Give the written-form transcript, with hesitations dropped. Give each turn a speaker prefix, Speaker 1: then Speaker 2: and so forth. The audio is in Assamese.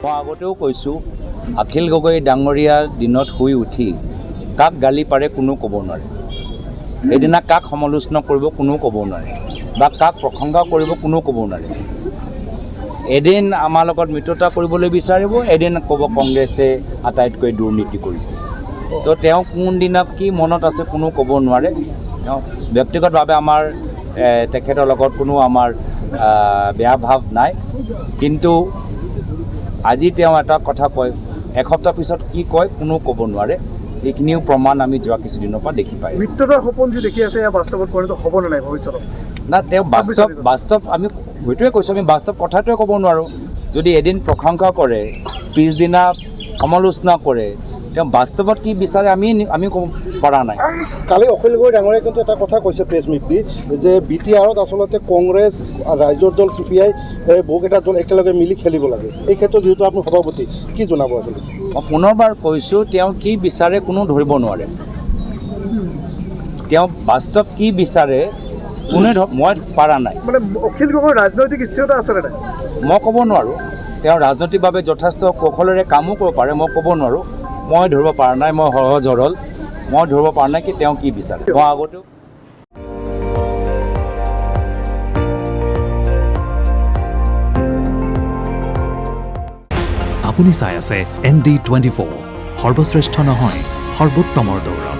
Speaker 1: মই আগতেও কৈছোঁ, অখিল গগৈ ডাঙৰীয়া দিনত শুই উঠি কাক গালি পাৰে কোনো ক'ব নোৱাৰে, এদিনা কাক সমালোচনা কৰিব কোনো ক'ব নোৱাৰে বা কাক প্ৰশংসা কৰিব কোনো ক'ব নোৱাৰে। এদিন আমাৰ লগত মিত্ৰতা কৰিবলৈ বিচাৰিব, এদিন ক'ব কংগ্ৰেছে আটাইতকৈ দুৰ্নীতি কৰিছে। তো তেওঁ কোনদিনা কি মনত আছে কোনো ক'ব নোৱাৰে। তেওঁ ব্যক্তিগতভাৱে আমাৰ তেখেতৰ লগত কোনো আমাৰ বেয়া ভাৱ নাই, কিন্তু আজি তেওঁ এটা কথা কয়, এসপ্তাহ পিছত কি কয় কোনো ক'ব নোৱাৰে। এইখিনিও প্ৰমাণ আমি যোৱা কিছুদিনৰ পৰা দেখি পাই আছোঁ।
Speaker 2: মিত্ৰতাৰ সপোন যি দেখি আছে, বাস্তৱত পৰিণত হ'ব নে নাই ভৱিষ্যতত?
Speaker 1: না, তেওঁ বাস্তৱ আমি সেইটোৱে কৈছোঁ, আমি বাস্তৱ কথাটোৱে ক'ব নোৱাৰোঁ। যদি এদিন প্ৰশংসা কৰে, পিছদিনা সমালোচনা কৰে, তেওঁ বাস্তৱত কি বিচাৰে আমি ক'ব পৰা নাই।
Speaker 3: কালি অখিল গগৈ ডাঙৰীয়াই কিন্তু এটা কথা কৈছে প্ৰেছ মিট দি, যে BTRত আচলতে কংগ্ৰেছ, ৰাইজৰ দল, CPI বহুকেইটা দল একেলগে মিলি খেলিব লাগে। এই ক্ষেত্ৰত যিহেতু আপুনি সভাপতি, কি জনাব আচলতে?
Speaker 1: মই পুনৰবাৰ কৈছোঁ, তেওঁ কি বিচাৰে কোনো ধৰিব নোৱাৰে। তেওঁ বাস্তৱ কি বিচাৰে কোনে মই পৰা নাই।
Speaker 2: মানে অখিল গগৈৰ ৰাজনৈতিক স্থিৰতা আছে নে নাই?
Speaker 1: মই ক'ব নোৱাৰোঁ। তেওঁ ৰাজনৈতিকভাৱে যথেষ্ট কৌশলেৰে কামো কৰিব পাৰে, মই ক'ব নোৱাৰোঁ। মই ধৰিব পৰা নাই, মই সহজ সৰল, মই ধৰিব পৰা নাই কি তেওঁ কি বিচাৰে। মই আগতেও
Speaker 4: আপুনি চাই আছে ND24, সৰ্বশ্ৰেষ্ঠ নহয় সৰ্বোত্তমৰ দৌৰ।